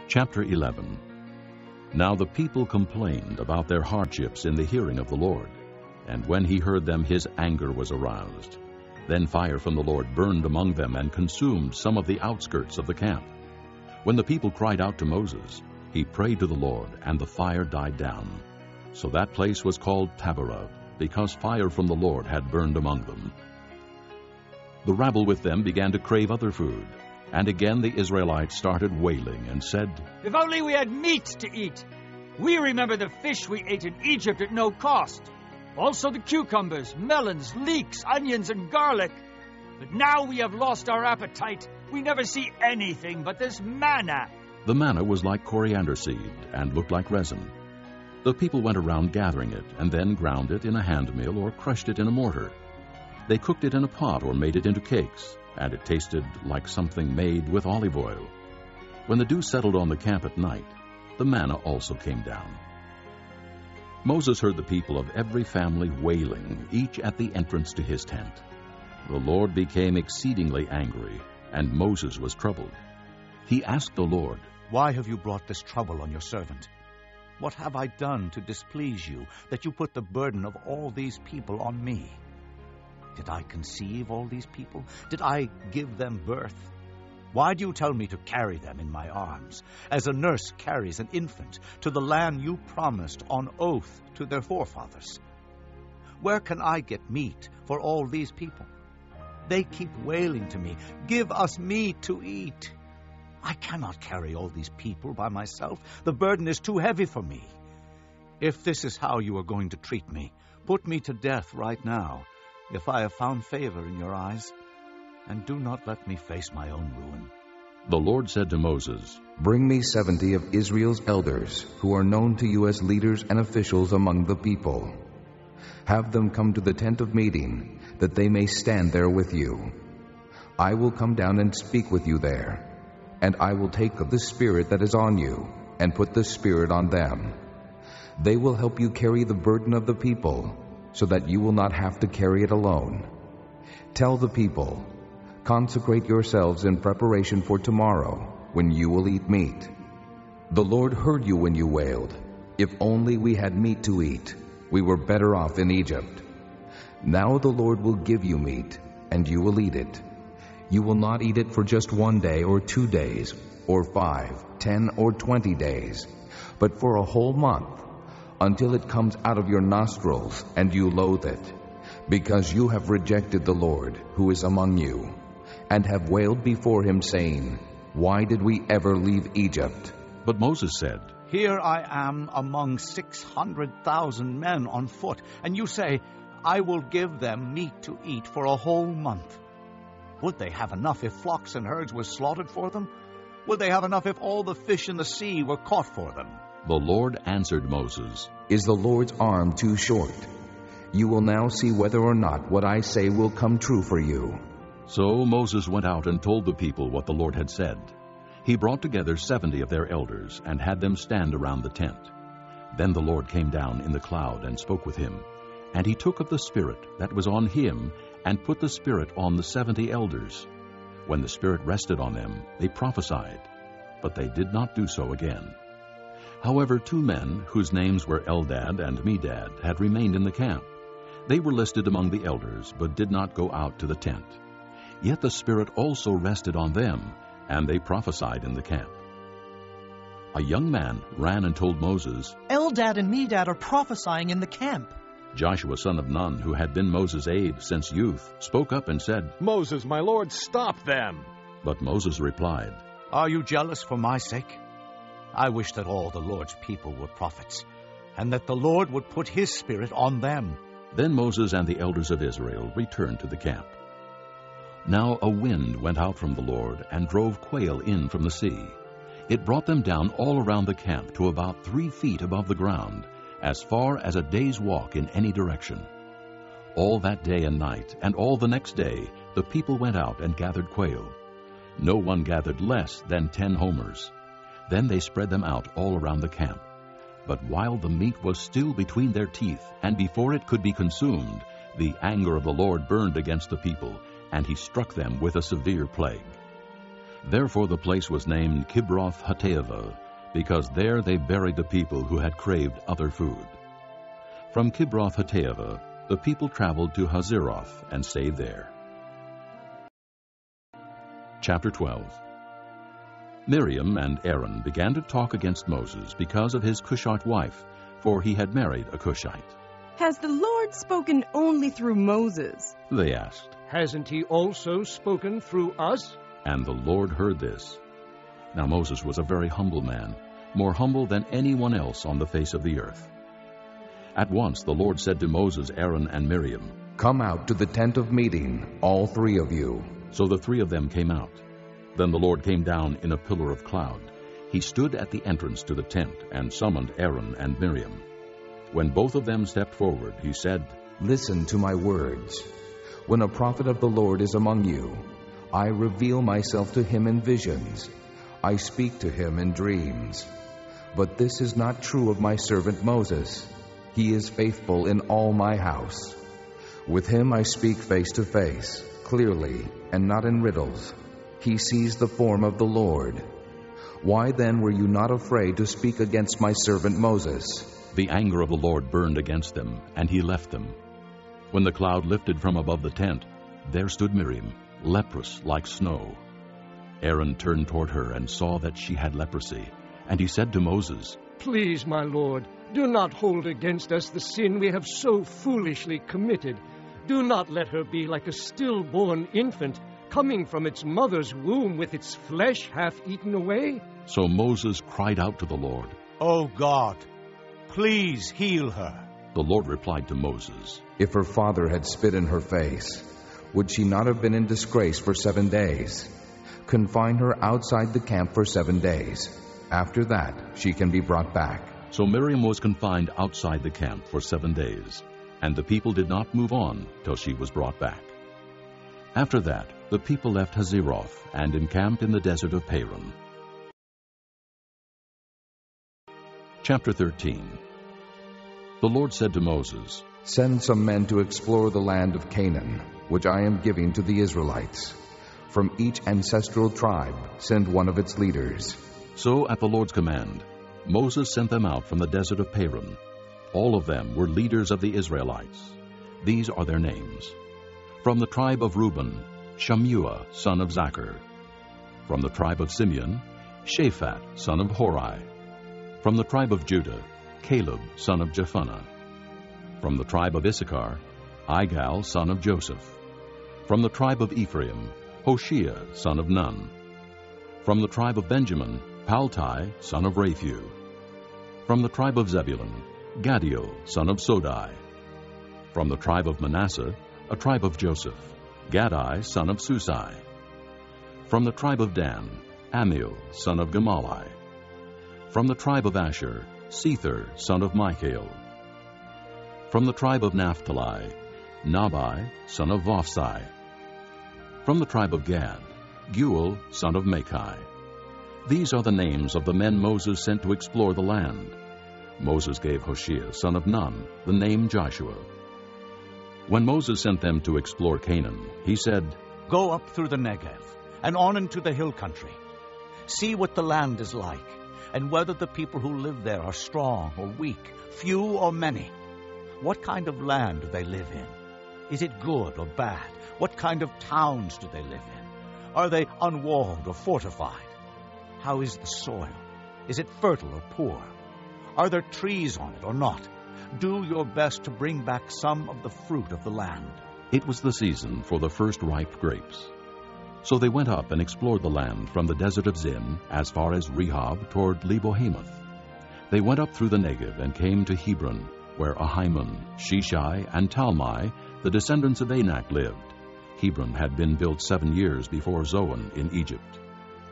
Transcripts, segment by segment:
Chapter 11. Now the people complained about their hardships in the hearing of the Lord, and when he heard them his anger was aroused. Then fire from the Lord burned among them and consumed some of the outskirts of the camp. When the people cried out to Moses, he prayed to the Lord, and the fire died down. So that place was called Taberah, because fire from the Lord had burned among them. The rabble with them began to crave other food. And again the Israelites started wailing and said, "If only we had meat to eat! We remember the fish we ate in Egypt at no cost. Also the cucumbers, melons, leeks, onions, and garlic. But now we have lost our appetite. We never see anything but this manna." The manna was like coriander seed and looked like resin. The people went around gathering it and then ground it in a hand mill or crushed it in a mortar. They cooked it in a pot or made it into cakes, and it tasted like something made with olive oil. When the dew settled on the camp at night, the manna also came down. Moses heard the people of every family wailing, each at the entrance to his tent. The Lord became exceedingly angry, and Moses was troubled. He asked the Lord, "Why have you brought this trouble on your servant? What have I done to displease you, that you put the burden of all these people on me? Did I conceive all these people? Did I give them birth? Why do you tell me to carry them in my arms, as a nurse carries an infant, to the land you promised on oath to their forefathers? Where can I get meat for all these people? They keep wailing to me, 'Give us meat to eat.' I cannot carry all these people by myself. The burden is too heavy for me. If this is how you are going to treat me, put me to death right now, if I have found favor in your eyes, and do not let me face my own ruin." The Lord said to Moses, "Bring me 70 of Israel's elders, who are known to you as leaders and officials among the people. Have them come to the tent of meeting, that they may stand there with you. I will come down and speak with you there, and I will take of the Spirit that is on you, and put the Spirit on them. They will help you carry the burden of the people, so that you will not have to carry it alone. Tell the people, 'Consecrate yourselves in preparation for tomorrow, when you will eat meat.' The Lord heard you when you wailed, 'If only we had meat to eat. We were better off in Egypt.' Now the Lord will give you meat, and you will eat it. You will not eat it for just 1 day or 2 days, or 5, 10, or 20 days, but for a whole month, until it comes out of your nostrils and you loathe it, because you have rejected the Lord who is among you, and have wailed before him, saying, 'Why did we ever leave Egypt?'" But Moses said, "Here I am among 600,000 men on foot, and you say, 'I will give them meat to eat for a whole month.' Would they have enough if flocks and herds were slaughtered for them? Would they have enough if all the fish in the sea were caught for them?" The Lord answered Moses, "Is the Lord's arm too short? You will now see whether or not what I say will come true for you." So Moses went out and told the people what the Lord had said. He brought together 70 of their elders and had them stand around the tent. Then the Lord came down in the cloud and spoke with him. And he took of the Spirit that was on him and put the Spirit on the 70 elders. When the Spirit rested on them, they prophesied, but they did not do so again. However, 2 men, whose names were Eldad and Medad, had remained in the camp. They were listed among the elders, but did not go out to the tent. Yet the Spirit also rested on them, and they prophesied in the camp. A young man ran and told Moses, "Eldad and Medad are prophesying in the camp." Joshua son of Nun, who had been Moses' aide since youth, spoke up and said, "Moses, my lord, stop them." But Moses replied, "Are you jealous for my sake? I wish that all the Lord's people were prophets, and that the Lord would put his Spirit on them." Then Moses and the elders of Israel returned to the camp. Now a wind went out from the Lord and drove quail in from the sea. It brought them down all around the camp to about 3 feet above the ground, as far as a day's walk in any direction. All that day and night, and all the next day, the people went out and gathered quail. No one gathered less than 10 homers. Then they spread them out all around the camp. But while the meat was still between their teeth, and before it could be consumed, the anger of the Lord burned against the people, and he struck them with a severe plague. Therefore the place was named Kibroth-Hattaavah, because there they buried the people who had craved other food. From Kibroth-Hattaavah the people traveled to Hazeroth and stayed there. Chapter 12. Miriam and Aaron began to talk against Moses because of his Cushite wife, for he had married a Cushite. Has the Lord spoken only through Moses? They asked. Hasn't he also spoken through us? And the Lord heard this. Now Moses was a very humble man, more humble than anyone else on the face of the earth. At once the Lord said to Moses, Aaron, and Miriam, "Come out to the tent of meeting, all three of you." So the three of them came out. Then the Lord came down in a pillar of cloud. He stood at the entrance to the tent and summoned Aaron and Miriam. When both of them stepped forward, he said, "Listen to my words. When a prophet of the Lord is among you, I reveal myself to him in visions. I speak to him in dreams. But this is not true of my servant Moses. He is faithful in all my house. With him I speak face to face, clearly, and not in riddles. He sees the form of the Lord. Why then were you not afraid to speak against my servant Moses?" The anger of the Lord burned against them, and he left them. When the cloud lifted from above the tent, there stood Miriam, leprous like snow. Aaron turned toward her and saw that she had leprosy, and he said to Moses, Please, my Lord, do not hold against us the sin we have so foolishly committed. Do not let her be like a stillborn infant, coming from its mother's womb with its flesh half eaten away. So Moses cried out to the Lord. "O God, please heal her." The Lord replied to Moses, If her father had spit in her face, would she not have been in disgrace for 7 days? Confine her outside the camp for 7 days. After that, she can be brought back. So Miriam was confined outside the camp for 7 days, and the people did not move on till she was brought back. After that, the people left Hazeroth and encamped in the desert of Paran. Chapter 13. The Lord said to Moses, Send some men to explore the land of Canaan, which I am giving to the Israelites. From each ancestral tribe, send one of its leaders. So at the Lord's command, Moses sent them out from the desert of Paran. All of them were leaders of the Israelites. These are their names. From the tribe of Reuben, Shammua, son of Zachar. From the tribe of Simeon, Shaphat, son of Hori. From the tribe of Judah, Caleb, son of Jephunneh. From the tribe of Issachar, Igal, son of Joseph. From the tribe of Ephraim, Hoshea, son of Nun. From the tribe of Benjamin, Paltai, son of Raphu. From the tribe of Zebulun, Gadiel, son of Sodai. From the tribe of Manasseh, a tribe of Joseph, Gadai, son of Susai. From the tribe of Dan, Amiel, son of Gemalli. From the tribe of Asher, Sether, son of Michael. From the tribe of Naphtali, Nabai, son of Vophsi. From the tribe of Gad, Guel, son of Machi. These are the names of the men Moses sent to explore the land. Moses gave Hoshea, son of Nun, the name Joshua. When Moses sent them to explore Canaan, he said, Go up through the Negev, and on into the hill country. See what the land is like, and whether the people who live there are strong or weak, few or many. What kind of land do they live in? Is it good or bad? What kind of towns do they live in? Are they unwalled or fortified? How is the soil? Is it fertile or poor? Are there trees on it or not? Do your best to bring back some of the fruit of the land. It was the season for the first ripe grapes. So they went up and explored the land from the desert of Zin as far as Rehob toward Lebo-Hamath. They went up through the Negev and came to Hebron, where Ahiman, Sheshai, and Talmai, the descendants of Anak, lived. Hebron had been built 7 years before Zoan in Egypt.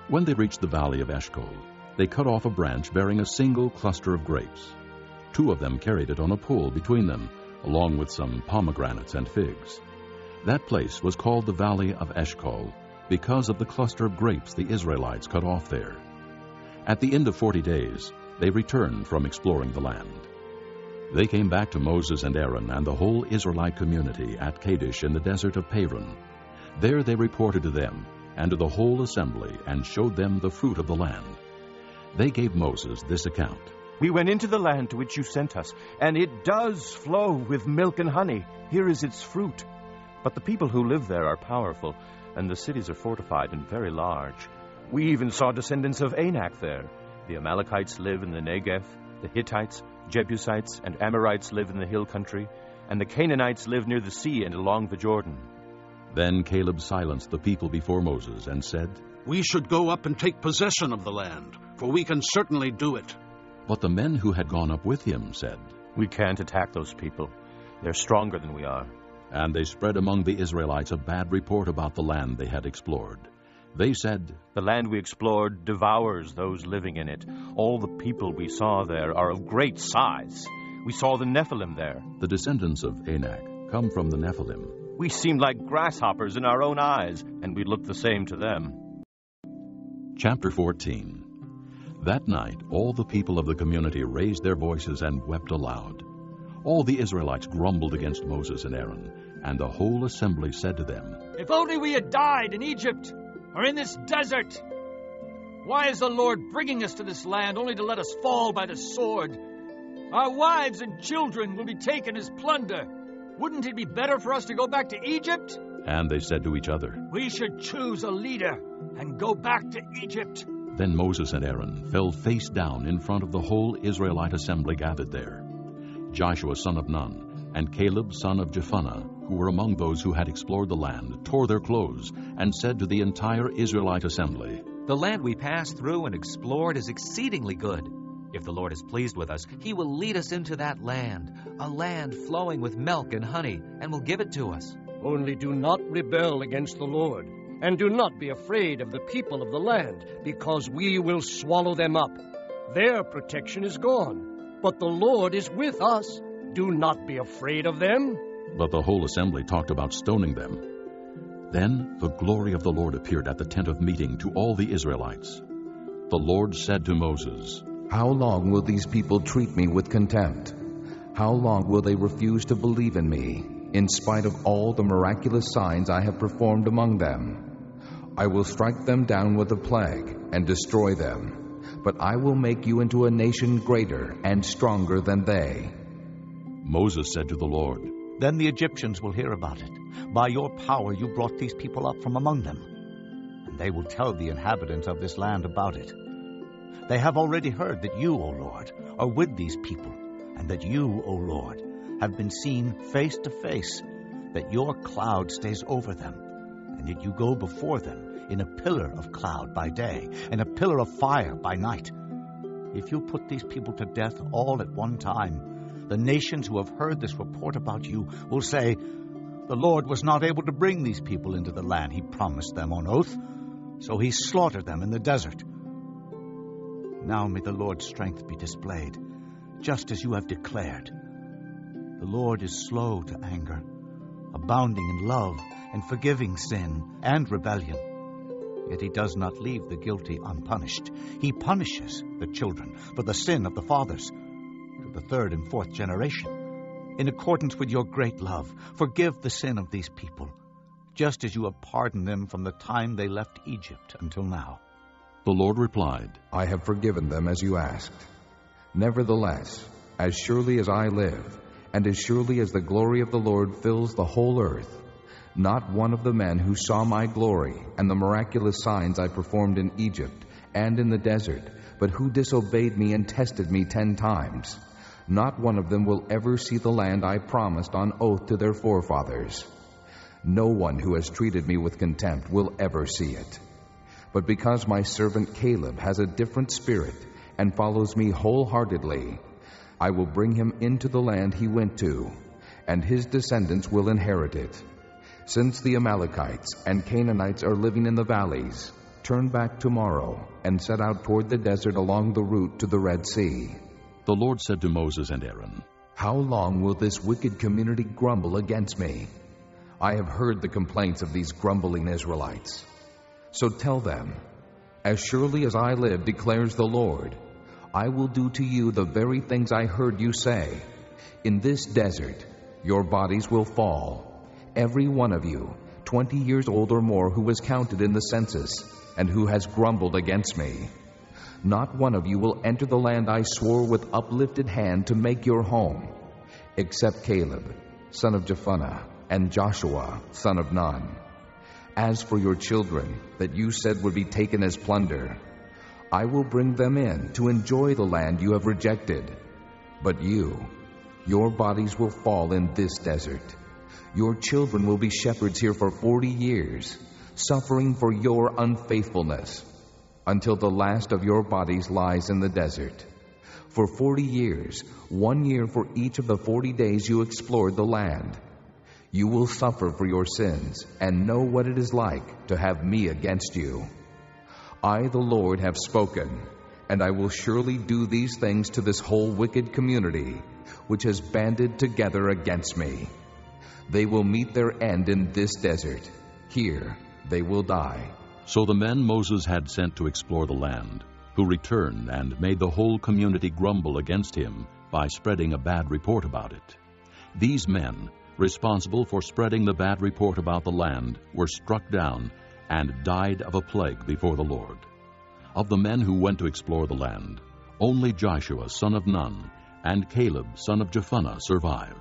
When they reached the valley of Eshcol, they cut off a branch bearing a single cluster of grapes. 2 of them carried it on a pole between them, along with some pomegranates and figs. That place was called the Valley of Eshcol, because of the cluster of grapes the Israelites cut off there. At the end of 40 days, they returned from exploring the land. They came back to Moses and Aaron and the whole Israelite community at Kadesh in the desert of Paran. There they reported to them, and to the whole assembly, and showed them the fruit of the land. They gave Moses this account. We went into the land to which you sent us, and it does flow with milk and honey. Here is its fruit. But the people who live there are powerful, and the cities are fortified and very large. We even saw descendants of Anak there. The Amalekites live in the Negev, the Hittites, Jebusites, and Amorites live in the hill country, and the Canaanites live near the sea and along the Jordan. Then Caleb silenced the people before Moses and said, We should go up and take possession of the land, for we can certainly do it. But the men who had gone up with him said, We can't attack those people. They're stronger than we are. And they spread among the Israelites a bad report about the land they had explored. They said, The land we explored devours those living in it. All the people we saw there are of great size. We saw the Nephilim there. The descendants of Anak come from the Nephilim. We seemed like grasshoppers in our own eyes, and we looked the same to them. Chapter 14. That night all the people of the community raised their voices and wept aloud. All the Israelites grumbled against Moses and Aaron, and the whole assembly said to them, If only we had died in Egypt, or in this desert! Why is the Lord bringing us to this land only to let us fall by the sword? Our wives and children will be taken as plunder. Wouldn't it be better for us to go back to Egypt? And they said to each other, We should choose a leader and go back to Egypt. Then Moses and Aaron fell face down in front of the whole Israelite assembly gathered there. Joshua son of Nun and Caleb son of Jephunneh, who were among those who had explored the land, tore their clothes and said to the entire Israelite assembly, The land we passed through and explored is exceedingly good. If the Lord is pleased with us, he will lead us into that land, a land flowing with milk and honey, and will give it to us. Only do not rebel against the Lord, and do not be afraid of the people of the land, because we will swallow them up. Their protection is gone, but the Lord is with us. Do not be afraid of them. But the whole assembly talked about stoning them. Then the glory of the Lord appeared at the tent of meeting to all the Israelites. The Lord said to Moses, How long will these people treat me with contempt? How long will they refuse to believe in me, in spite of all the miraculous signs I have performed among them? I will strike them down with a plague and destroy them, but I will make you into a nation greater and stronger than they. Moses said to the Lord, Then the Egyptians will hear about it. By your power you brought these people up from among them, and they will tell the inhabitants of this land about it. They have already heard that you, O Lord, are with these people, and that you, O Lord, have been seen face to face, that your cloud stays over them, and yet you go before them in a pillar of cloud by day, and a pillar of fire by night. If you put these people to death all at one time, the nations who have heard this report about you will say, The Lord was not able to bring these people into the land he promised them on oath, so he slaughtered them in the desert. Now may the Lord's strength be displayed, just as you have declared. The Lord is slow to anger, abounding in love, and forgiving sin and rebellion. Yet he does not leave the guilty unpunished. He punishes the children for the sin of the fathers, to the third and fourth generation. In accordance with your great love, forgive the sin of these people, just as you have pardoned them from the time they left Egypt until now. The Lord replied, I have forgiven them as you asked. Nevertheless, as surely as I live, and as surely as the glory of the Lord fills the whole earth, not one of the men who saw my glory and the miraculous signs I performed in Egypt and in the desert, but who disobeyed me and tested me 10 times, not one of them will ever see the land I promised on oath to their forefathers. No one who has treated me with contempt will ever see it. But because my servant Caleb has a different spirit and follows me wholeheartedly, I will bring him into the land he went to, and his descendants will inherit it. Since the Amalekites and Canaanites are living in the valleys, turn back tomorrow and set out toward the desert along the route to the Red Sea. The Lord said to Moses and Aaron, How long will this wicked community grumble against me? I have heard the complaints of these grumbling Israelites. So tell them, As surely as I live, declares the Lord, I will do to you the very things I heard you say. In this desert, your bodies will fall, every one of you, 20 years old or more, who was counted in the census, and who has grumbled against me. Not one of you will enter the land I swore with uplifted hand to make your home, except Caleb, son of Jephunneh, and Joshua, son of Nun. As for your children, that you said would be taken as plunder, I will bring them in to enjoy the land you have rejected. But your bodies will fall in this desert. Your children will be shepherds here for 40 years, suffering for your unfaithfulness, until the last of your bodies lies in the desert. For 40 years, 1 year for each of the 40 days you explored the land. You will suffer for your sins and know what it is like to have me against you. I, the Lord, have spoken, and I will surely do these things to this whole wicked community, which has banded together against me. They will meet their end in this desert. Here they will die. So the men Moses had sent to explore the land, who returned and made the whole community grumble against him by spreading a bad report about it. These men, responsible for spreading the bad report about the land, were struck down and died of a plague before the Lord. Of the men who went to explore the land, only Joshua, son of Nun, and Caleb, son of Jephunneh, survived.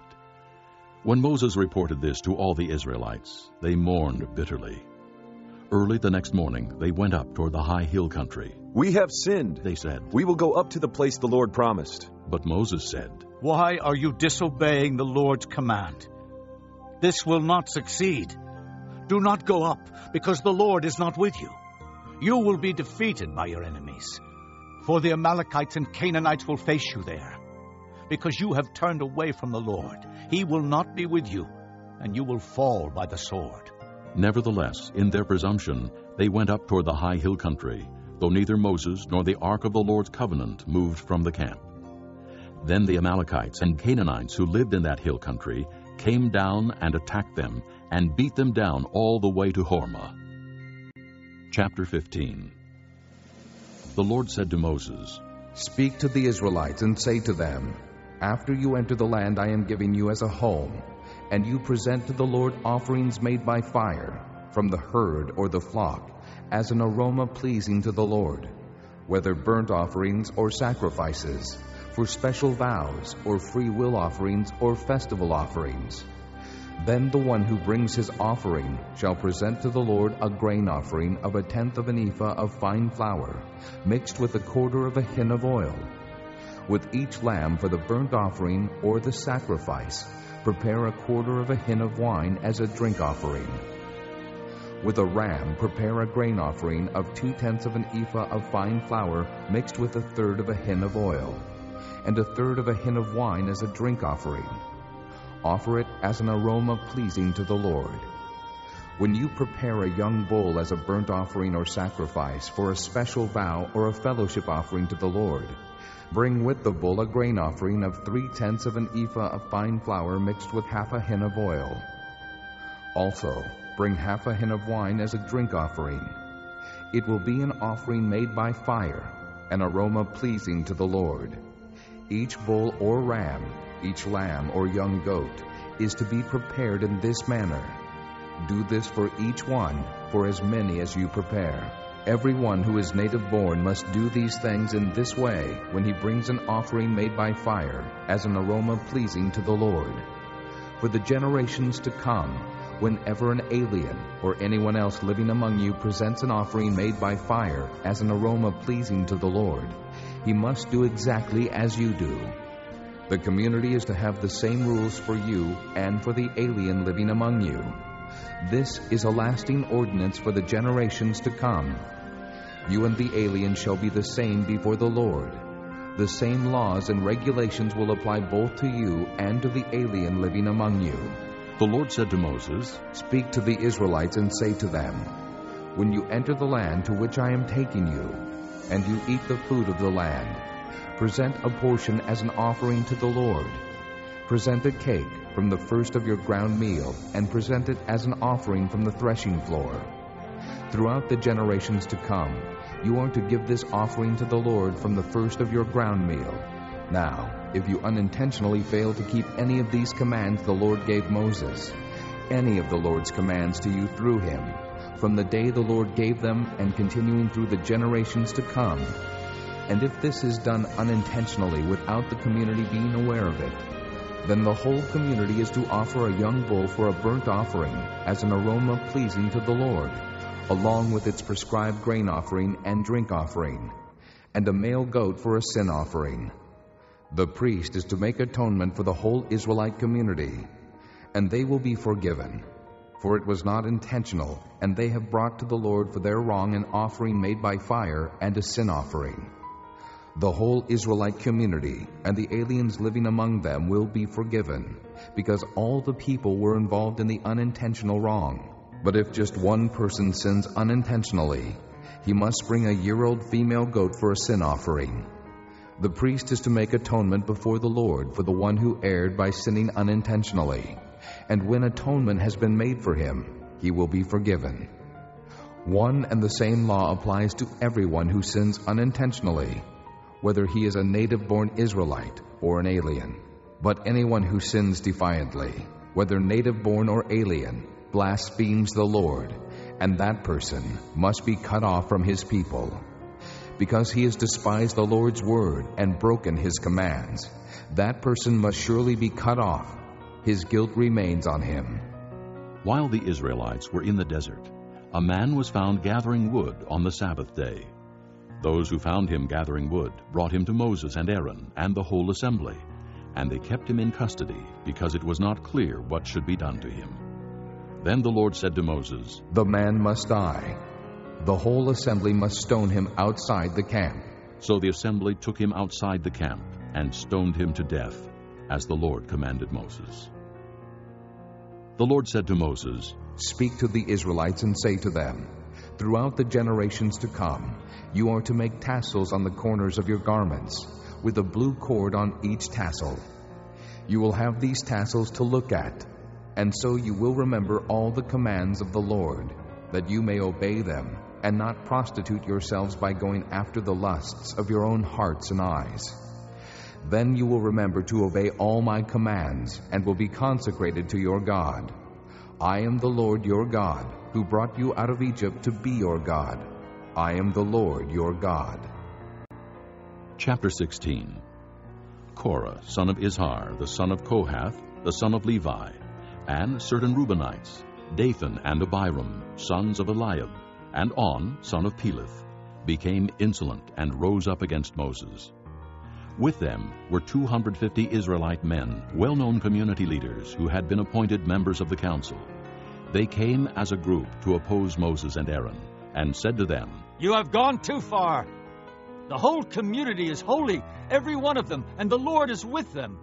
When Moses reported this to all the Israelites, they mourned bitterly. Early the next morning, they went up toward the high hill country. "We have sinned," they said. "We will go up to the place the Lord promised." But Moses said, "Why are you disobeying the Lord's command? This will not succeed. Do not go up, because the Lord is not with you. You will be defeated by your enemies, for the Amalekites and Canaanites will face you there. Because you have turned away from the Lord, He will not be with you, and you will fall by the sword." Nevertheless, in their presumption, they went up toward the high hill country, though neither Moses nor the ark of the Lord's covenant moved from the camp. Then the Amalekites and Canaanites who lived in that hill country came down and attacked them, and beat them down all the way to Hormah. Chapter 15. The Lord said to Moses, "Speak to the Israelites and say to them, after you enter the land I am giving you as a home, and you present to the Lord offerings made by fire, from the herd or the flock, as an aroma pleasing to the Lord, whether burnt offerings or sacrifices, for special vows or free will offerings or festival offerings. Then the one who brings his offering shall present to the Lord a grain offering of 1/10 of an ephah of fine flour, mixed with 1/4 of a hin of oil. With each lamb for the burnt offering or the sacrifice, prepare 1/4 of a hin of wine as a drink offering. With a ram, prepare a grain offering of 2/10 of an ephah of fine flour mixed with 1/3 of a hin of oil, and 1/3 of a hin of wine as a drink offering. Offer it as an aroma pleasing to the Lord. When you prepare a young bull as a burnt offering or sacrifice for a special vow or a fellowship offering to the Lord, bring with the bull a grain offering of 3/10 of an ephah of fine flour mixed with 1/2 a hin of oil. Also, bring 1/2 a hin of wine as a drink offering. It will be an offering made by fire, an aroma pleasing to the Lord. Each bull or ram, each lamb or young goat, is to be prepared in this manner. Do this for each one, for as many as you prepare. Everyone who is native born must do these things in this way when he brings an offering made by fire, as an aroma pleasing to the Lord. For the generations to come, whenever an alien or anyone else living among you presents an offering made by fire as an aroma pleasing to the Lord, he must do exactly as you do. The community is to have the same rules for you and for the alien living among you. This is a lasting ordinance for the generations to come. You and the alien shall be the same before the Lord. The same laws and regulations will apply both to you and to the alien living among you." The Lord said to Moses, "Speak to the Israelites and say to them, when you enter the land to which I am taking you, and you eat the food of the land, present a portion as an offering to the Lord. Present a cake from the first of your ground meal, and present it as an offering from the threshing floor. Throughout the generations to come, you are to give this offering to the Lord from the first of your ground meal. Now, if you unintentionally fail to keep any of these commands the Lord gave Moses, any of the Lord's commands to you through him, from the day the Lord gave them and continuing through the generations to come. And if this is done unintentionally without the community being aware of it, then the whole community is to offer a young bull for a burnt offering as an aroma pleasing to the Lord, along with its prescribed grain offering and drink offering, and a male goat for a sin offering. The priest is to make atonement for the whole Israelite community, and they will be forgiven, for it was not intentional, and they have brought to the Lord for their wrong an offering made by fire and a sin offering. The whole Israelite community and the aliens living among them will be forgiven, because all the people were involved in the unintentional wrong. But if just one person sins unintentionally, he must bring a year-old female goat for a sin offering. The priest is to make atonement before the Lord for the one who erred by sinning unintentionally, and when atonement has been made for him, he will be forgiven. One and the same law applies to everyone who sins unintentionally, whether he is a native-born Israelite or an alien. But anyone who sins defiantly, whether native-born or alien, blasphemes the Lord, and that person must be cut off from his people. Because he has despised the Lord's word and broken his commands, that person must surely be cut off. His guilt remains on him. While the Israelites were in the desert, a man was found gathering wood on the Sabbath day. Those who found him gathering wood brought him to Moses and Aaron and the whole assembly, and they kept him in custody, because it was not clear what should be done to him. Then the Lord said to Moses, "The man must die. The whole assembly must stone him outside the camp." So the assembly took him outside the camp and stoned him to death, as the Lord commanded Moses. The Lord said to Moses, "Speak to the Israelites and say to them, throughout the generations to come, you are to make tassels on the corners of your garments, with a blue cord on each tassel. You will have these tassels to look at, and so you will remember all the commands of the Lord, that you may obey them, and not prostitute yourselves by going after the lusts of your own hearts and eyes. Then you will remember to obey all my commands, and will be consecrated to your God. I am the Lord your God, who brought you out of Egypt to be your God. I am the Lord your God." Chapter 16. Korah, son of Izhar, the son of Kohath, the son of Levi, and certain Reubenites, Dathan and Abiram, sons of Eliab, and On, son of Peleth, became insolent and rose up against Moses. With them were 250 Israelite men, well-known community leaders who had been appointed members of the council. They came as a group to oppose Moses and Aaron, and said to them, "You have gone too far. The whole community is holy, every one of them, and the Lord is with them.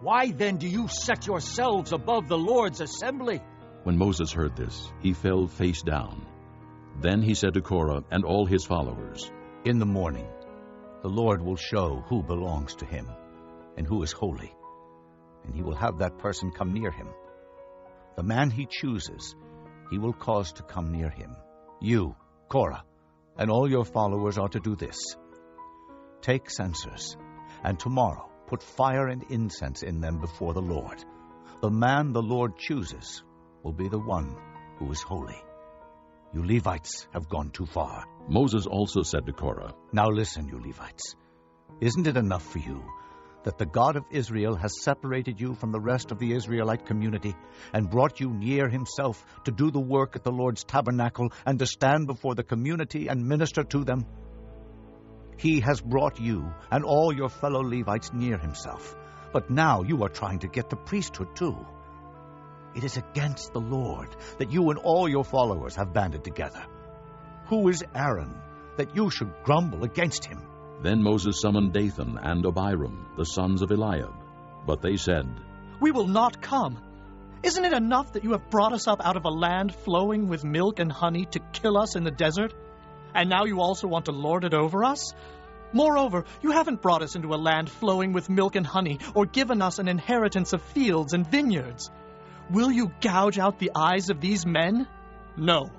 Why then do you set yourselves above the Lord's assembly?" When Moses heard this, he fell face down. Then he said to Korah and all his followers, "In the morning, the Lord will show who belongs to him and who is holy, and he will have that person come near him. The man he chooses, he will cause to come near him. You, Korah, and all your followers are to do this. Take censers, and tomorrow put fire and incense in them before the Lord. The man the Lord chooses will be the one who is holy. You Levites have gone too far." Moses also said to Korah, "Now listen, you Levites. Isn't it enough for you that the God of Israel has separated you from the rest of the Israelite community and brought you near himself to do the work at the Lord's tabernacle and to stand before the community and minister to them? He has brought you and all your fellow Levites near himself, but now you are trying to get the priesthood too. It is against the Lord that you and all your followers have banded together. Who is Aaron that you should grumble against him?" Then Moses summoned Dathan and Abiram, the sons of Eliab. But they said, "We will not come. Isn't it enough that you have brought us up out of a land flowing with milk and honey to kill us in the desert? And now you also want to lord it over us? Moreover, you haven't brought us into a land flowing with milk and honey, or given us an inheritance of fields and vineyards. Will you gouge out the eyes of these men? No,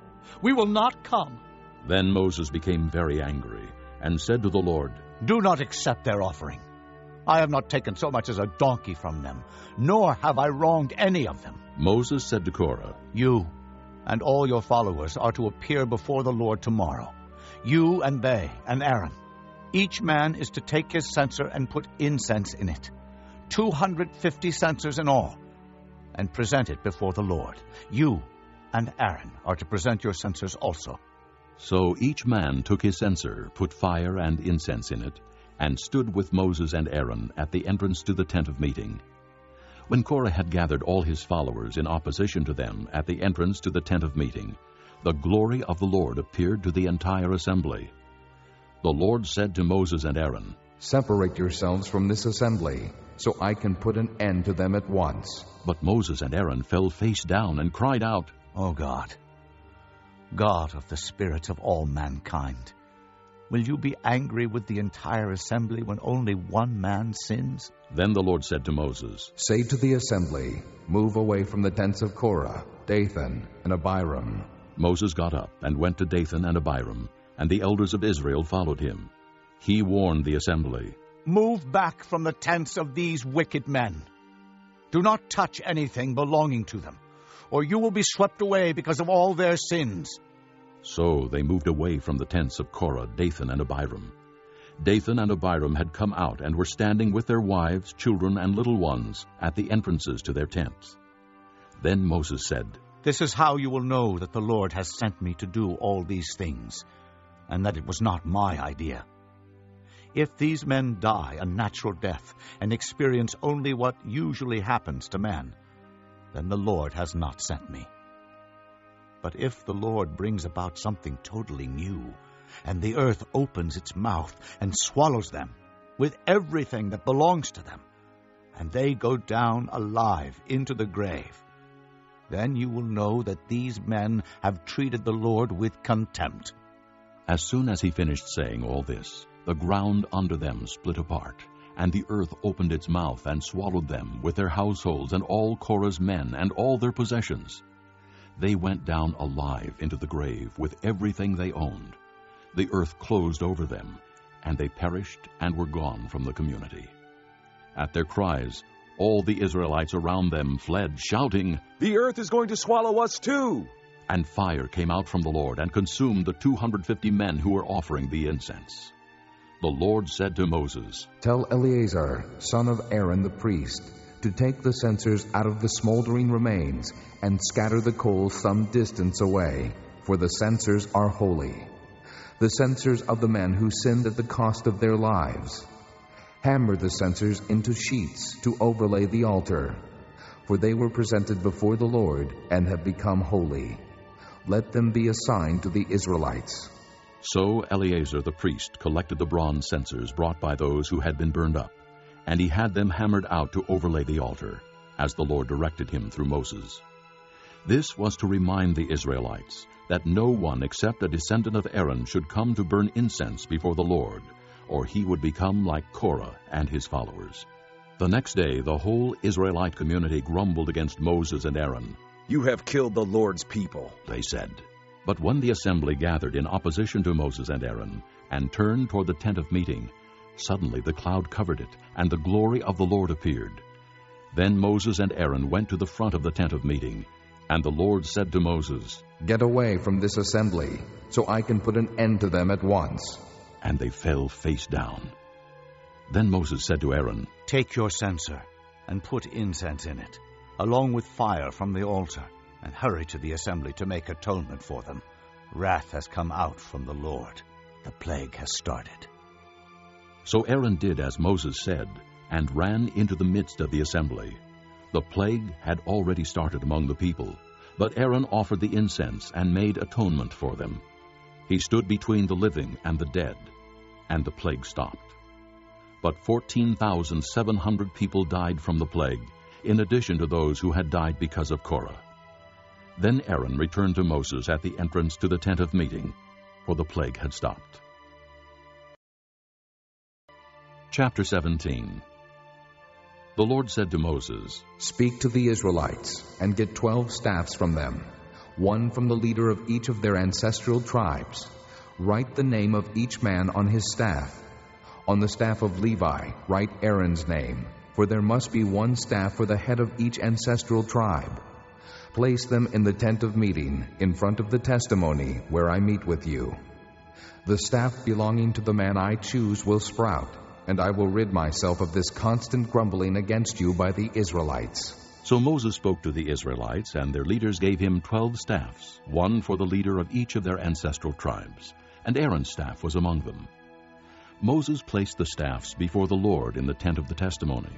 we will not come." Then Moses became very angry, and said to the Lord, "Do not accept their offering. I have not taken so much as a donkey from them, nor have I wronged any of them. Moses said to Korah, You and all your followers are to appear before the Lord tomorrow, you and they and Aaron. Each man is to take his censer and put incense in it, 250 censers in all, and present it before the Lord. You and Aaron are to present your censers also. So each man took his censer, put fire and incense in it, and stood with Moses and Aaron at the entrance to the tent of meeting. When Korah had gathered all his followers in opposition to them at the entrance to the tent of meeting, the glory of the Lord appeared to the entire assembly. The Lord said to Moses and Aaron, Separate yourselves from this assembly, so I can put an end to them at once. But Moses and Aaron fell face down and cried out, O God, God of the spirits of all mankind, will you be angry with the entire assembly when only one man sins? Then the Lord said to Moses, Say to the assembly, Move away from the tents of Korah, Dathan, and Abiram. Moses got up and went to Dathan and Abiram, and the elders of Israel followed him. He warned the assembly, Move back from the tents of these wicked men. Do not touch anything belonging to them, or you will be swept away because of all their sins. So they moved away from the tents of Korah, Dathan, and Abiram. Dathan and Abiram had come out and were standing with their wives, children, and little ones at the entrances to their tents. Then Moses said, This is how you will know that the Lord has sent me to do all these things, and that it was not my idea. If these men die a natural death and experience only what usually happens to men, then the Lord has not sent me. But if the Lord brings about something totally new, and the earth opens its mouth and swallows them with everything that belongs to them, and they go down alive into the grave, then you will know that these men have treated the Lord with contempt. As soon as he finished saying all this, the ground under them split apart, and the earth opened its mouth and swallowed them with their households and all Korah's men and all their possessions. They went down alive into the grave with everything they owned. The earth closed over them, and they perished and were gone from the community. At their cries, all the Israelites around them fled, shouting, The earth is going to swallow us too! And fire came out from the Lord and consumed the 250 men who were offering the incense. The Lord said to Moses, Tell Eleazar, son of Aaron the priest, to take the censers out of the smoldering remains and scatter the coals some distance away, for the censers are holy, the censers of the men who sinned at the cost of their lives. Hammer the censers into sheets to overlay the altar, for they were presented before the Lord and have become holy. Let them be a sign to the Israelites. So Eleazar the priest collected the bronze censers brought by those who had been burned up, and he had them hammered out to overlay the altar, as the Lord directed him through Moses. This was to remind the Israelites that no one except a descendant of Aaron should come to burn incense before the Lord, or he would become like Korah and his followers. The next day the whole Israelite community grumbled against Moses and Aaron. You have killed the Lord's people, they said. But when the assembly gathered in opposition to Moses and Aaron and turned toward the tent of meeting, suddenly the cloud covered it, and the glory of the Lord appeared. Then Moses and Aaron went to the front of the tent of meeting, and the Lord said to Moses, Get away from this assembly, so I can put an end to them at once. And they fell face down. Then Moses said to Aaron, Take your censer and put incense in it, along with fire from the altar, and hurry to the assembly to make atonement for them. Wrath has come out from the Lord. The plague has started. So Aaron did as Moses said, and ran into the midst of the assembly. The plague had already started among the people, but Aaron offered the incense and made atonement for them. He stood between the living and the dead, and the plague stopped. But 14,700 people died from the plague, in addition to those who had died because of Korah. Then Aaron returned to Moses at the entrance to the tent of meeting, for the plague had stopped. Chapter 17. The Lord said to Moses, Speak to the Israelites, and get 12 staffs from them, one from the leader of each of their ancestral tribes. Write the name of each man on his staff. On the staff of Levi, write Aaron's name, for there must be one staff for the head of each ancestral tribe. Place them in the tent of meeting, in front of the testimony, where I meet with you. The staff belonging to the man I choose will sprout, and I will rid myself of this constant grumbling against you by the Israelites." So Moses spoke to the Israelites, and their leaders gave him 12 staffs, one for the leader of each of their ancestral tribes, and Aaron's staff was among them. Moses placed the staffs before the Lord in the tent of the testimony.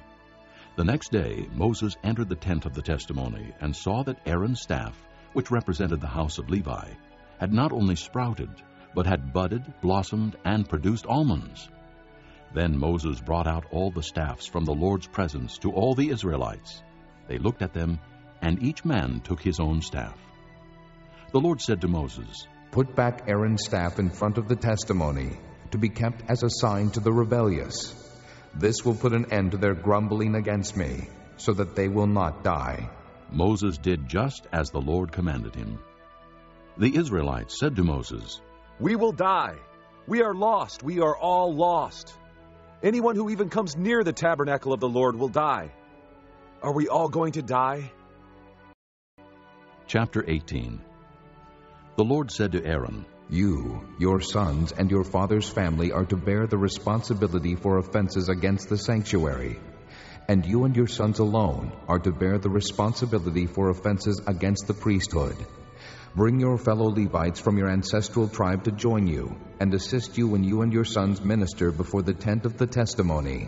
The next day Moses entered the tent of the testimony and saw that Aaron's staff, which represented the house of Levi, had not only sprouted, but had budded, blossomed, and produced almonds. Then Moses brought out all the staffs from the Lord's presence to all the Israelites. They looked at them, and each man took his own staff. The Lord said to Moses, "Put back Aaron's staff in front of the testimony, to be kept as a sign to the rebellious. This will put an end to their grumbling against me, so that they will not die." Moses did just as the Lord commanded him. The Israelites said to Moses, "We will die. We are lost. We are all lost. Anyone who even comes near the tabernacle of the Lord will die. Are we all going to die?" Chapter 18. The Lord said to Aaron, "You, your sons, and your father's family are to bear the responsibility for offenses against the sanctuary, and you and your sons alone are to bear the responsibility for offenses against the priesthood. Bring your fellow Levites from your ancestral tribe to join you, and assist you when you and your sons minister before the tent of the testimony.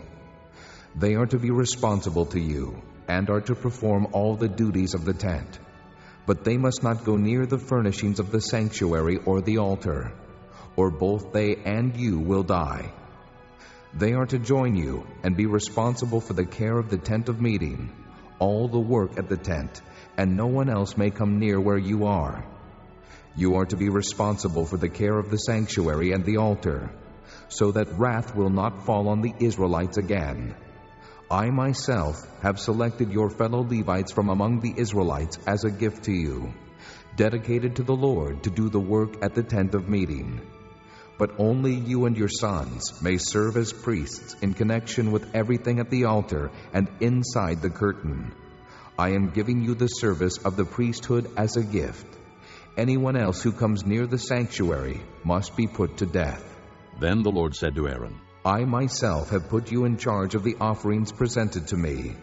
They are to be responsible to you, and are to perform all the duties of the tent. But they must not go near the furnishings of the sanctuary or the altar, or both they and you will die. They are to join you and be responsible for the care of the tent of meeting, all the work at the tent, and no one else may come near where you are. You are to be responsible for the care of the sanctuary and the altar, so that wrath will not fall on the Israelites again. I myself have selected your fellow Levites from among the Israelites as a gift to you, dedicated to the Lord to do the work at the tent of meeting. But only you and your sons may serve as priests in connection with everything at the altar and inside the curtain. I am giving you the service of the priesthood as a gift. Anyone else who comes near the sanctuary must be put to death." Then the Lord said to Aaron, "I myself have put you in charge of the offerings presented to me.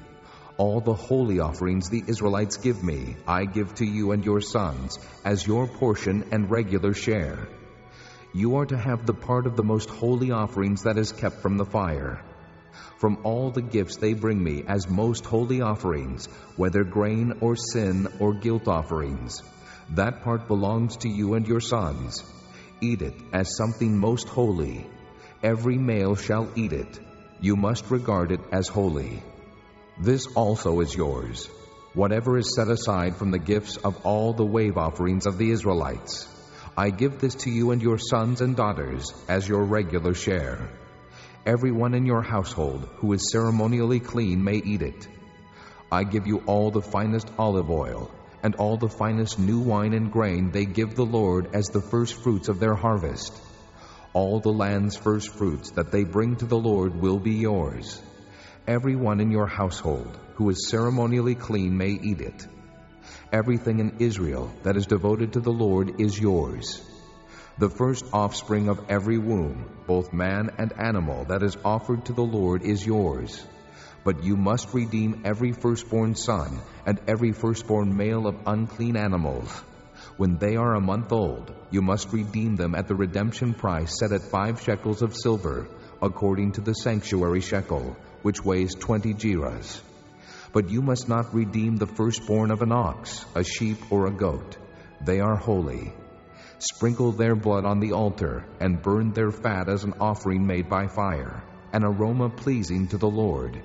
All the holy offerings the Israelites give me, I give to you and your sons as your portion and regular share. You are to have the part of the most holy offerings that is kept from the fire. From all the gifts they bring me as most holy offerings, whether grain or sin or guilt offerings, that part belongs to you and your sons. Eat it as something most holy. Every male shall eat it. You must regard it as holy. This also is yours, whatever is set aside from the gifts of all the wave offerings of the Israelites. I give this to you and your sons and daughters as your regular share. Everyone in your household who is ceremonially clean may eat it. I give you all the finest olive oil, and all the finest new wine and grain they give the Lord as the first fruits of their harvest. All the land's first fruits that they bring to the Lord will be yours. Everyone in your household who is ceremonially clean may eat it. Everything in Israel that is devoted to the Lord is yours. The first offspring of every womb, both man and animal, that is offered to the Lord is yours. But you must redeem every firstborn son and every firstborn male of unclean animals. When they are a month old, you must redeem them at the redemption price set at 5 shekels of silver, according to the sanctuary shekel, which weighs 20 gerahs. But you must not redeem the firstborn of an ox, a sheep, or a goat. They are holy. Sprinkle their blood on the altar, and burn their fat as an offering made by fire, an aroma pleasing to the Lord.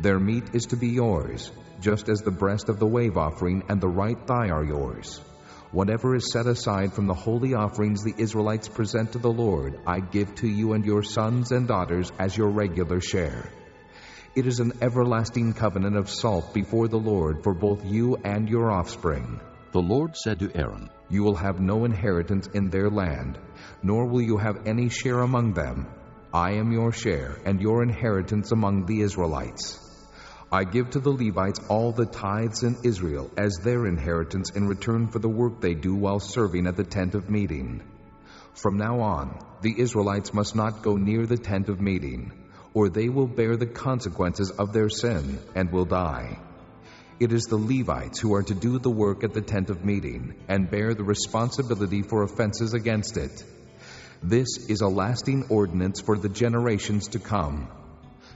Their meat is to be yours, just as the breast of the wave offering and the right thigh are yours. Whatever is set aside from the holy offerings the Israelites present to the Lord, I give to you and your sons and daughters as your regular share. It is an everlasting covenant of salt before the Lord for both you and your offspring." The Lord said to Aaron, "You will have no inheritance in their land, nor will you have any share among them. I am your share and your inheritance among the Israelites. I give to the Levites all the tithes in Israel as their inheritance in return for the work they do while serving at the tent of meeting. From now on, the Israelites must not go near the tent of meeting, or they will bear the consequences of their sin and will die. It is the Levites who are to do the work at the tent of meeting and bear the responsibility for offenses against it. This is a lasting ordinance for the generations to come.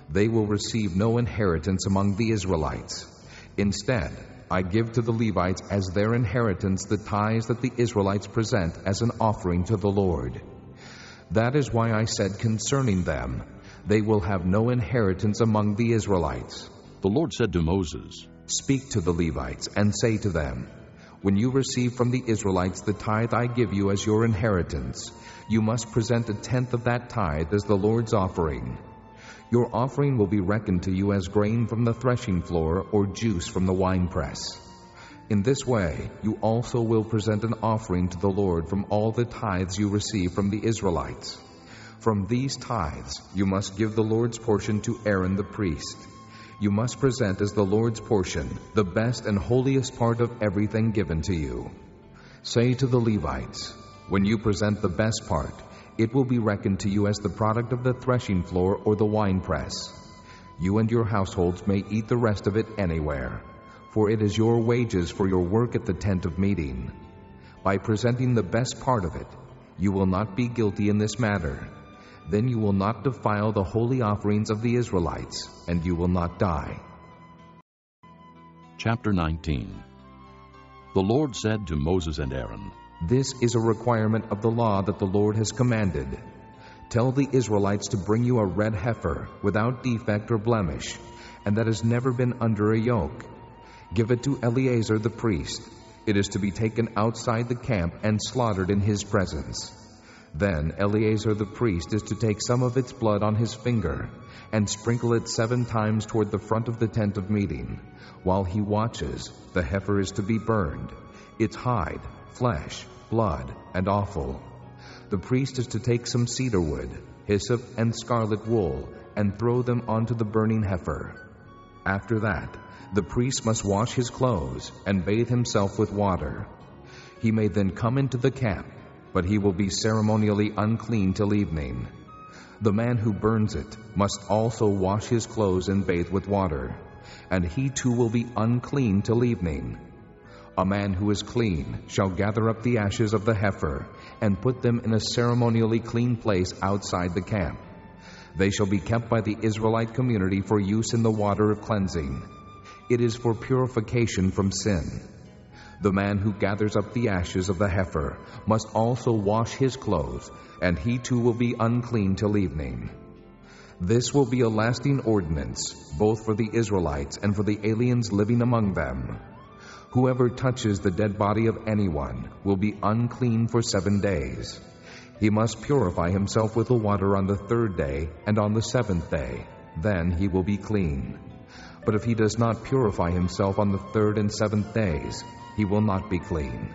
They will receive no inheritance among the Israelites. Instead, I give to the Levites as their inheritance the tithes that the Israelites present as an offering to the Lord. That is why I said concerning them, they will have no inheritance among the Israelites. The Lord said to Moses, Speak to the Levites and say to them, When you receive from the Israelites the tithe I give you as your inheritance, you must present a tenth of that tithe as the Lord's offering. Your offering will be reckoned to you as grain from the threshing floor or juice from the winepress. In this way, you also will present an offering to the Lord from all the tithes you receive from the Israelites. From these tithes, you must give the Lord's portion to Aaron the priest. You must present as the Lord's portion the best and holiest part of everything given to you. Say to the Levites, When you present the best part, it will be reckoned to you as the product of the threshing floor or the winepress. You and your households may eat the rest of it anywhere, for it is your wages for your work at the tent of meeting. By presenting the best part of it, you will not be guilty in this matter. Then you will not defile the holy offerings of the Israelites, and you will not die. Chapter 19. The Lord said to Moses and Aaron, This is a requirement of the law that the Lord has commanded. Tell the Israelites to bring you a red heifer, without defect or blemish, and that has never been under a yoke. Give it to Eleazar the priest. It is to be taken outside the camp and slaughtered in his presence. Then Eleazar the priest is to take some of its blood on his finger and sprinkle it 7 times toward the front of the tent of meeting. While he watches, the heifer is to be burned, its hide, flesh, blood, and offal. The priest is to take some cedar wood, hyssop, and scarlet wool and throw them onto the burning heifer. After that, the priest must wash his clothes and bathe himself with water. He may then come into the camp, but he will be ceremonially unclean till evening. The man who burns it must also wash his clothes and bathe with water, and he too will be unclean till evening. A man who is clean shall gather up the ashes of the heifer and put them in a ceremonially clean place outside the camp. They shall be kept by the Israelite community for use in the water of cleansing. It is for purification from sin. The man who gathers up the ashes of the heifer must also wash his clothes, and he too will be unclean till evening. This will be a lasting ordinance, both for the Israelites and for the aliens living among them. Whoever touches the dead body of anyone will be unclean for 7 days. He must purify himself with the water on the 3rd day and on the 7th day. Then he will be clean. But if he does not purify himself on the 3rd and 7th days, he will not be clean.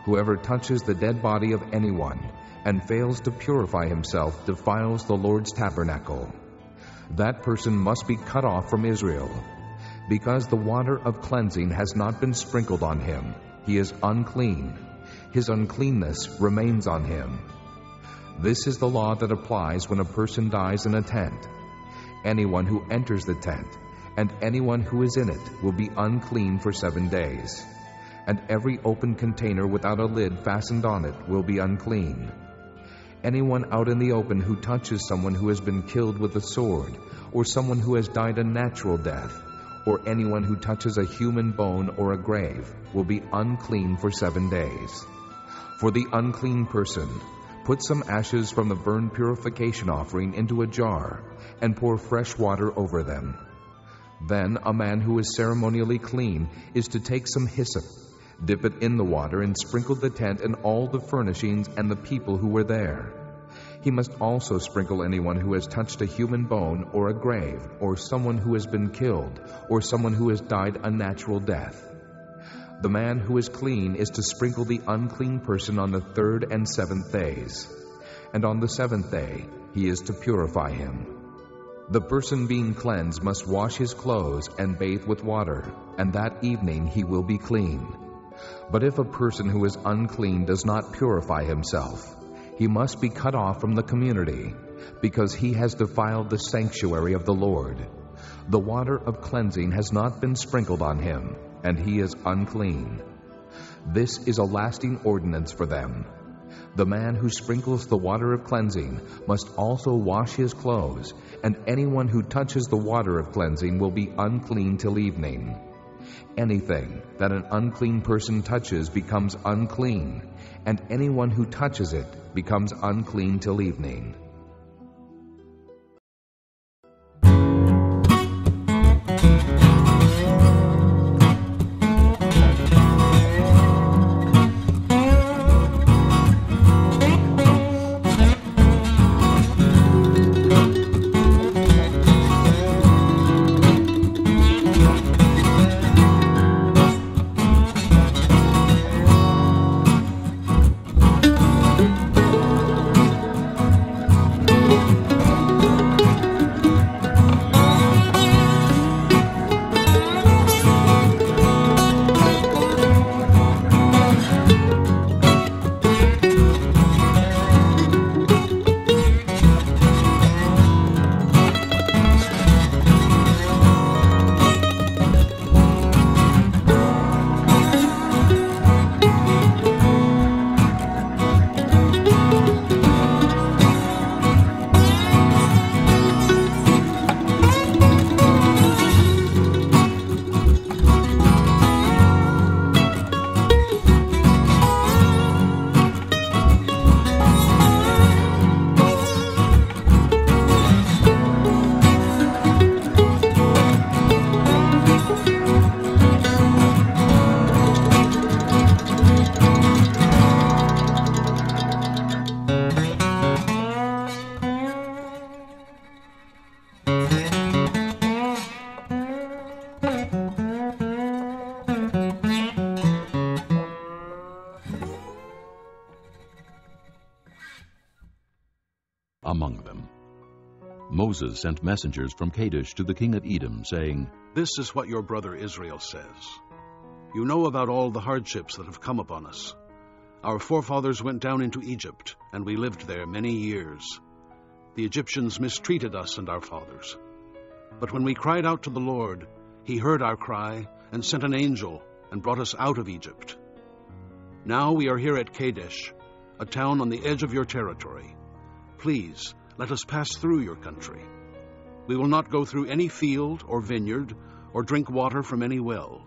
Whoever touches the dead body of anyone and fails to purify himself defiles the Lord's tabernacle. That person must be cut off from Israel. Because the water of cleansing has not been sprinkled on him, he is unclean. His uncleanness remains on him. This is the law that applies when a person dies in a tent. Anyone who enters the tent and anyone who is in it will be unclean for 7 days. And every open container without a lid fastened on it will be unclean. Anyone out in the open who touches someone who has been killed with a sword, or someone who has died a natural death, or anyone who touches a human bone or a grave, will be unclean for 7 days. For the unclean person, put some ashes from the burnt purification offering into a jar, and pour fresh water over them. Then a man who is ceremonially clean is to take some hyssop, dip it in the water, and sprinkle the tent and all the furnishings and the people who were there. He must also sprinkle anyone who has touched a human bone or a grave, or someone who has been killed, or someone who has died a natural death. The man who is clean is to sprinkle the unclean person on the 3rd and 7th days. And on the 7th day, he is to purify him. The person being cleansed must wash his clothes and bathe with water, and that evening he will be clean. But if a person who is unclean does not purify himself, he must be cut off from the community, because he has defiled the sanctuary of the Lord. The water of cleansing has not been sprinkled on him, and he is unclean. This is a lasting ordinance for them. The man who sprinkles the water of cleansing must also wash his clothes, and anyone who touches the water of cleansing will be unclean till evening. Anything that an unclean person touches becomes unclean, and anyone who touches it becomes unclean till evening. Among them, Moses sent messengers from Kadesh to the king of Edom, saying, "This is what your brother Israel says. You know about all the hardships that have come upon us. Our forefathers went down into Egypt, and we lived there many years. The Egyptians mistreated us and our fathers. But when we cried out to the Lord, he heard our cry and sent an angel and brought us out of Egypt. Now we are here at Kadesh, a town on the edge of your territory. Please, let us pass through your country. We will not go through any field or vineyard or drink water from any well.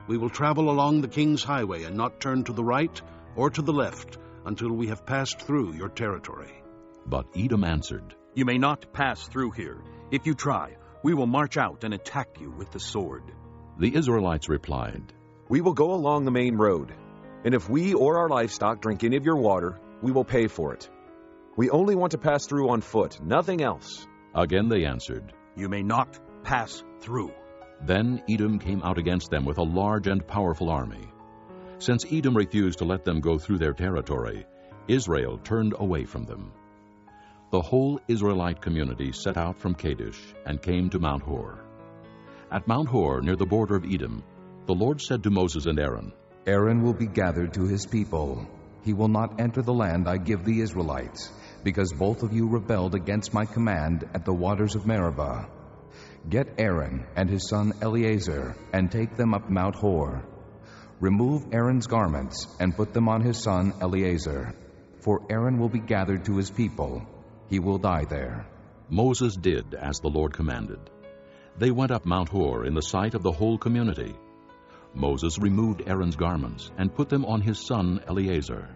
We will travel along the king's highway and not turn to the right or to the left until we have passed through your territory." But Edom answered, "You may not pass through here. If you try, we will march out and attack you with the sword." The Israelites replied, "We will go along the main road, and if we or our livestock drink any of your water, we will pay for it. We only want to pass through on foot, nothing else." Again they answered, "You may not pass through." Then Edom came out against them with a large and powerful army. Since Edom refused to let them go through their territory, Israel turned away from them. The whole Israelite community set out from Kadesh and came to Mount Hor. At Mount Hor, near the border of Edom, the Lord said to Moses and Aaron, "Aaron will be gathered to his people. He will not enter the land I give the Israelites, because both of you rebelled against my command at the waters of Meribah. Get Aaron and his son Eleazar and take them up Mount Hor. Remove Aaron's garments and put them on his son Eleazar, for Aaron will be gathered to his people. He will die there." Moses did as the Lord commanded. They went up Mount Hor in the sight of the whole community. Moses removed Aaron's garments and put them on his son Eleazar,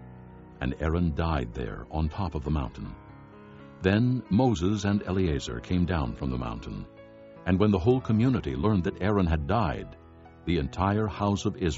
and Aaron died there on top of the mountain. Then Moses and Eleazar came down from the mountain, and when the whole community learned that Aaron had died, the entire house of Israel